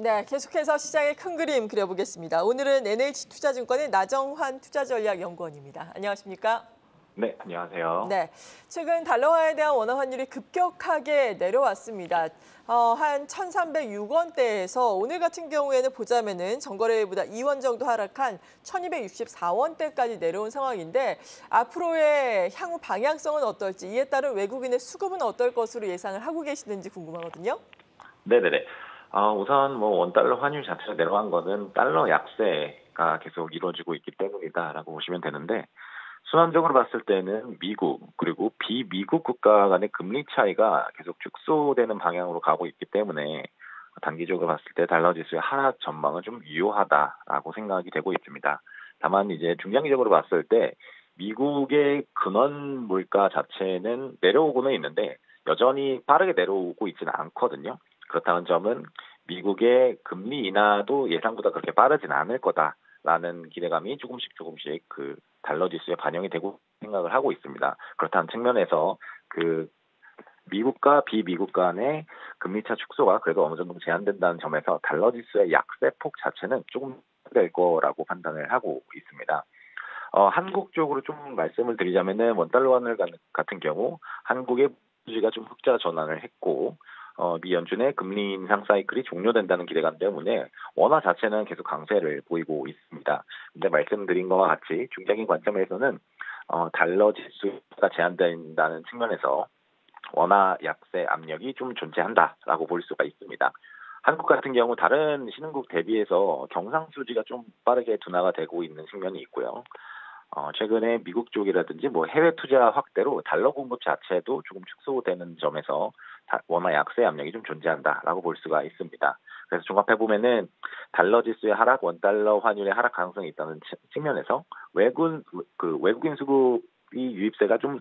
네, 계속해서 시장의 큰 그림 그려보겠습니다. 오늘은 NH투자증권의 나정환 투자전략연구원입니다. 안녕하십니까? 네, 안녕하세요. 네, 최근 달러화에 대한 원화 환율이 급격하게 내려왔습니다. 한 1,306원대에서 오늘 같은 경우에는 보자면은 전거래일보다 2원 정도 하락한 1,264원대까지 내려온 상황인데 앞으로의 향후 방향성은 어떨지 이에 따른 외국인의 수급은 어떨 것으로 예상을 하고 계시는지 궁금하거든요. 네네네. 우선 원달러 환율 자체가 내려간 거는 달러 약세가 계속 이루어지고 있기 때문이다라고 보시면 되는데, 순환적으로 봤을 때는 미국 그리고 비미국 국가 간의 금리 차이가 계속 축소되는 방향으로 가고 있기 때문에 단기적으로 봤을 때 달러 지수의 하락 전망은 좀 유효하다라고 생각이 되고 있습니다. 다만 이제 중장기적으로 봤을 때 미국의 근원 물가 자체는 내려오고는 있는데 여전히 빠르게 내려오고 있지는 않거든요. 그렇다는 점은 미국의 금리 인하도 예상보다 그렇게 빠르진 않을 거다라는 기대감이 조금씩 그 달러 지수에 반영이 되고 생각을 하고 있습니다. 그렇다는 측면에서 그 미국과 비미국 간의 금리차 축소가 그래도 어느 정도 제한된다는 점에서 달러 지수의 약세폭 자체는 조금 될 거라고 판단을 하고 있습니다. 한국 쪽으로 좀 말씀을 드리자면은 원달러 환율 같은 경우 한국의 부지가 좀 흑자 전환을 했고 미 연준의 금리 인상 사이클이 종료된다는 기대감 때문에 원화 자체는 계속 강세를 보이고 있습니다. 근데 말씀드린 것과 같이 중장기 관점에서는 달러 지수가 제한된다는 측면에서 원화 약세 압력이 좀 존재한다라고 볼 수가 있습니다. 한국 같은 경우 다른 신흥국 대비해서 경상수지가 좀 빠르게 둔화가 되고 있는 측면이 있고요. 최근에 미국 쪽이라든지 해외 투자 확대로 달러 공급 자체도 조금 축소되는 점에서 원화 약세 압력이 좀 존재한다라고 볼 수가 있습니다. 그래서 종합해 보면은 달러 지수의 하락, 원달러 환율의 하락 가능성이 있다는 측면에서 외국인 수급이 유입세가 좀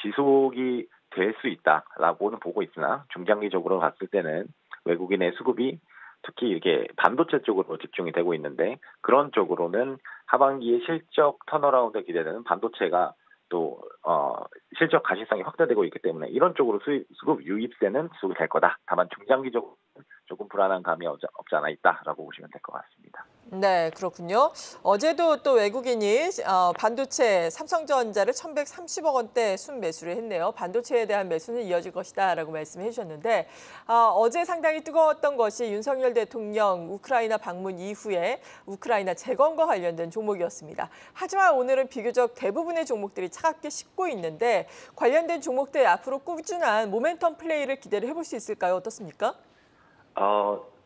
지속이 될 수 있다라고는 보고 있으나 중장기적으로 봤을 때는 외국인의 수급이 특히 이렇게 반도체 쪽으로 집중이 되고 있는데 그런 쪽으로는 하반기에 실적 턴어라운드 기대되는 반도체가 또 실적 가시성이 확대되고 있기 때문에 이런 쪽으로 수급 유입세는 지속이 될 거다. 다만 중장기적으로 조금 불안한 감이 없지 않아 있다라고 보시면 될 것 같습니다. 네, 그렇군요. 어제도 또 외국인이 반도체 삼성전자를 1,130억 원대 순매수를 했네요. 반도체에 대한 매수는 이어질 것이다라고 말씀해 주셨는데 어제 상당히 뜨거웠던 것이 윤석열 대통령 우크라이나 방문 이후에 우크라이나 재건과 관련된 종목이었습니다. 하지만 오늘은 비교적 대부분의 종목들이 차갑게 식고 있는데 관련된 종목들 앞으로 꾸준한 모멘텀 플레이를 기대를 해볼 수 있을까요? 어떻습니까?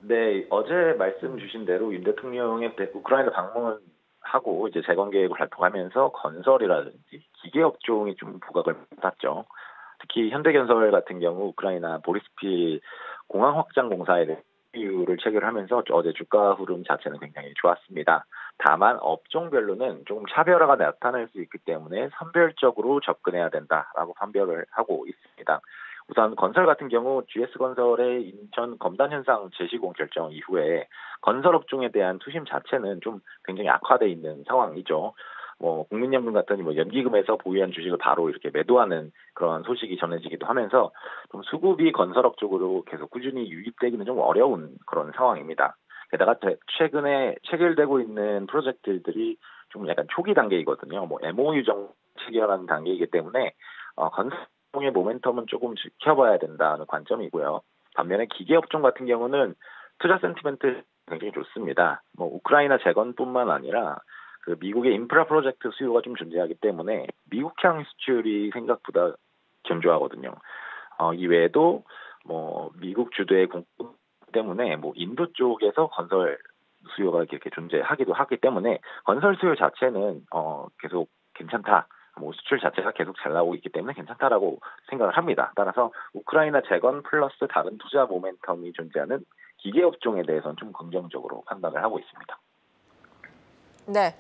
네, 어제 말씀 주신 대로 윤 대통령의 우크라이나 방문하고 이제 재건 계획을 발표하면서 건설이라든지 기계 업종이 좀 부각을 받았죠. 특히 현대건설 같은 경우 우크라이나 보리스필 공항 확장 공사에 대한 이유를 체결하면서 어제 주가 흐름 자체는 굉장히 좋았습니다. 다만 업종별로는 조금 차별화가 나타날 수 있기 때문에 선별적으로 접근해야 된다라고 판별을 하고 있습니다. 우선 건설 같은 경우 GS건설의 인천 검단 현상 재시공 결정 이후에 건설 업종에 대한 투심 자체는 좀 굉장히 악화돼 있는 상황이죠. 국민연금 같은 연기금에서 보유한 주식을 바로 이렇게 매도하는 그런 소식이 전해지기도 하면서 좀 수급이 건설업 쪽으로 계속 꾸준히 유입되기는 좀 어려운 그런 상황입니다. 게다가 최근에 체결되고 있는 프로젝트들이 좀 약간 초기 단계이거든요. MOU 정도 체결하는 단계이기 때문에 건설의 모멘텀은 조금 지켜봐야 된다는 관점이고요. 반면에 기계업종 같은 경우는 투자 센티멘트 굉장히 좋습니다. 우크라이나 재건뿐만 아니라 그 미국의 인프라 프로젝트 수요가 좀 존재하기 때문에 미국향 수출이 생각보다 견조하거든요. 이외에도 미국 주도의 공급 때문에 인도 쪽에서 건설 수요가 이렇게 존재하기도 하기 때문에 건설 수요 자체는 계속 괜찮다. 수출 자체가 계속 잘 나오고 있기 때문에 괜찮다라고 생각을 합니다. 따라서 우크라이나 재건 플러스 다른 투자 모멘텀이 존재하는 기계 업종에 대해서는 좀 긍정적으로 판단을 하고 있습니다. 네.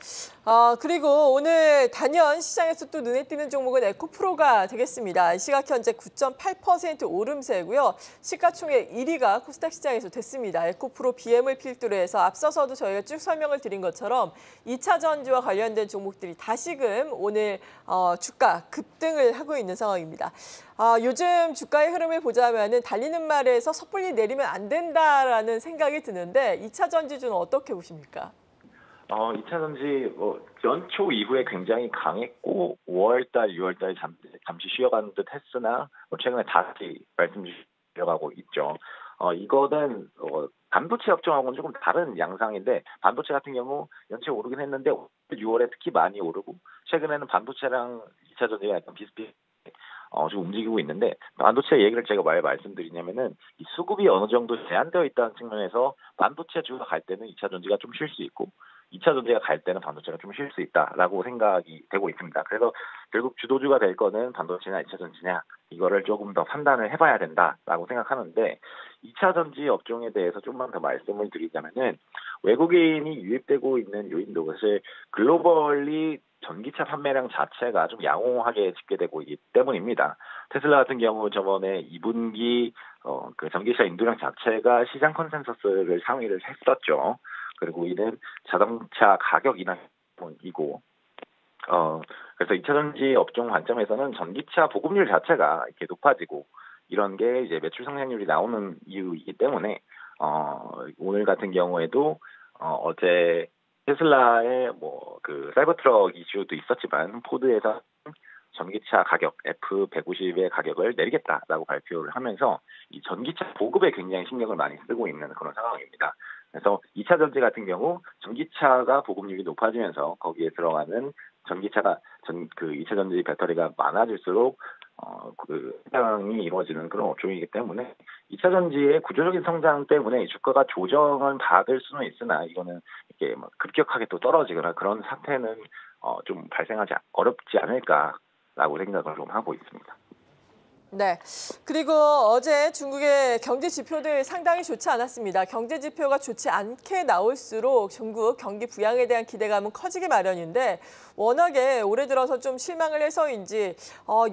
그리고 오늘 단연 시장에서 또 눈에 띄는 종목은 에코프로가 되겠습니다. 시각 현재 9.8% 오름세고요. 시가총액 1위가 코스닥 시장에서 됐습니다. 에코프로 BM을 필두로 해서 앞서서도 저희가 쭉 설명을 드린 것처럼 2차 전지와 관련된 종목들이 다시금 오늘 주가 급등을 하고 있는 상황입니다. 요즘 주가의 흐름을 보자면은 달리는 말에서 섣불리 내리면 안 된다라는 생각이 드는데 2차 전지주는 어떻게 보십니까? 2차 전지 연초 이후에 굉장히 강했고 5월달, 6월달 잠시 쉬어가는 듯 했으나 최근에 다시 말씀 주셔가고 있죠. 이거는 반도체 업종하고는 조금 다른 양상인데 반도체 같은 경우 연초에 오르긴 했는데 6월에 특히 많이 오르고 최근에는 반도체랑 2차 전지가 약간 비슷비슷 좀 움직이고 있는데 반도체 얘기를 제가 왜 말씀드리냐면은 이 수급이 어느 정도 제한되어 있다는 측면에서 반도체주가 갈 때는 2차 전지가 좀 쉴 수 있고 2차 전지가 갈 때는 반도체가 좀 쉴 수 있다라고 생각이 되고 있습니다. 그래서 결국 주도주가 될 거는 반도체냐 2차 전지냐 이거를 조금 더 판단을 해봐야 된다라고 생각하는데 2차 전지 업종에 대해서 좀만 더 말씀을 드리자면은 외국인이 유입되고 있는 요인도 사실 글로벌리 전기차 판매량 자체가 좀 양호하게 집계되고 있기 때문입니다. 테슬라 같은 경우 저번에 2분기 그 전기차 인도량 자체가 시장 컨센서스를 상회를 했었죠. 그리고 이는 자동차 가격 인하이고 그래서 2차 전지 업종 관점에서는 전기차 보급률 자체가 이렇게 높아지고 이런 게 이제 매출 성장률이 나오는 이유이기 때문에 오늘 같은 경우에도 어제 테슬라의 그 사이버트럭 이슈도 있었지만 포드에서 전기차 가격 F150의 가격을 내리겠다라고 발표를 하면서 이 전기차 보급에 굉장히 신경을 많이 쓰고 있는 그런 상황입니다. 그래서 2차 전지 같은 경우 전기차가 보급률이 높아지면서 거기에 들어가는 전기차가 2차 전지 배터리가 많아질수록 성장이 이루어지는 그런 업종이기 때문에 2차 전지의 구조적인 성장 때문에 주가가 조정을 받을 수는 있으나 이거는 이게 급격하게 또 떨어지거나 그런 사태는 좀 발생하지 어렵지 않을까라고 생각을 좀 하고 있습니다. 네. 그리고 어제 중국의 경제 지표들 상당히 좋지 않았습니다. 경제 지표가 좋지 않게 나올수록 중국 경기 부양에 대한 기대감은 커지기 마련인데 워낙에 올해 들어서 좀 실망을 해서인지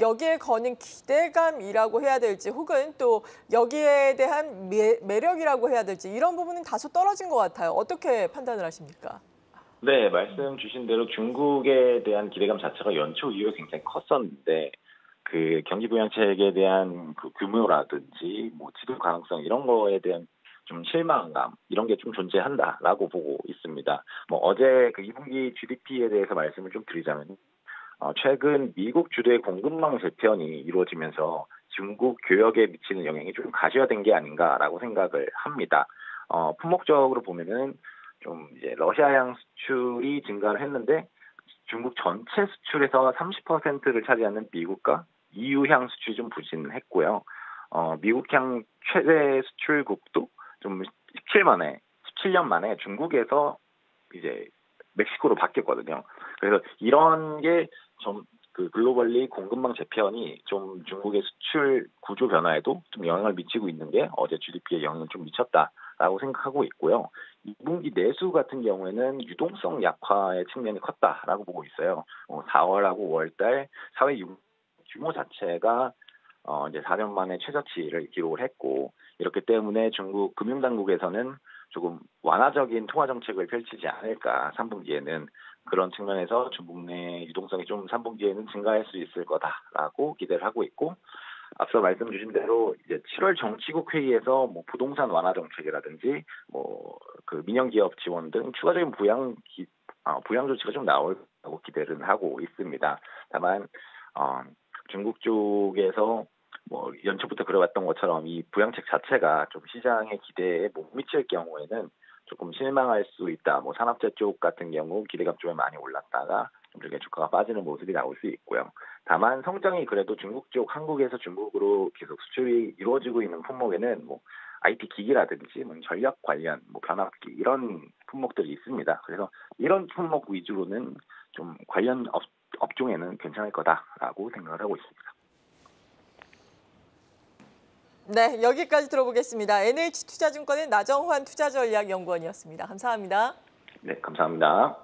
여기에 거는 기대감이라고 해야 될지 혹은 또 여기에 대한 매력이라고 해야 될지 이런 부분은 다소 떨어진 것 같아요. 어떻게 판단을 하십니까? 네, 말씀 주신 대로 중국에 대한 기대감 자체가 연초 이후에 굉장히 컸었는데 그 경기 부양책에 대한 그 규모라든지 지속 가능성 이런 거에 대한 좀 실망감 이런 게 좀 존재한다라고 보고 있습니다. 어제 그 2분기 GDP에 대해서 말씀을 좀 드리자면 최근 미국 주도의 공급망 재편이 이루어지면서 중국 교역에 미치는 영향이 좀 가시화된 게 아닌가라고 생각을 합니다. 품목적으로 보면은 좀 이제 러시아향 수출이 증가를 했는데 중국 전체 수출에서 30%를 차지하는 미국과 EU향 수출이 좀 부진했고요. 미국향 최대 수출국도 좀 17년 만에 중국에서 이제 멕시코로 바뀌었거든요. 그래서 이런 게 좀 그 글로벌리 공급망 재편이 좀 중국의 수출 구조 변화에도 좀 영향을 미치고 있는 게 어제 GDP에 영향을 좀 미쳤다라고 생각하고 있고요. 2분기 내수 같은 경우에는 유동성 약화의 측면이 컸다라고 보고 있어요. 4월하고 5월달 사회 규모 자체가 이제 4년 만에 최저치를 기록을 했고 이렇기 때문에 중국 금융당국에서는 조금 완화적인 통화 정책을 펼치지 않을까 3분기에는 그런 측면에서 중국 내 유동성이 좀 3분기에는 증가할 수 있을 거다라고 기대를 하고 있고 앞서 말씀 주신 대로 이제 7월 정치국 회의에서 부동산 완화 정책이라든지 그 민영기업 지원 등 추가적인 부양 조치가 좀 나올고 기대를 하고 있습니다. 다만 중국 쪽에서 연초부터 그래왔던 것처럼 이 부양책 자체가 좀 시장의 기대에 못 미칠 경우에는 조금 실망할 수 있다. 산업재 쪽 같은 경우 기대감 좀 많이 올랐다가 좀 주가가 빠지는 모습이 나올 수 있고요. 다만 성장이 그래도 중국 쪽 한국에서 중국으로 계속 수출이 이루어지고 있는 품목에는 IT 기기라든지 전력 관련 변압기 이런 품목들이 있습니다. 그래서 이런 품목 위주로는 좀 관련 업종에는 괜찮을 거다라고 생각을 하고 있습니다. 네, 여기까지 들어보겠습니다. NH투자증권의 나정환 투자전략연구원이었습니다. 감사합니다. 네, 감사합니다.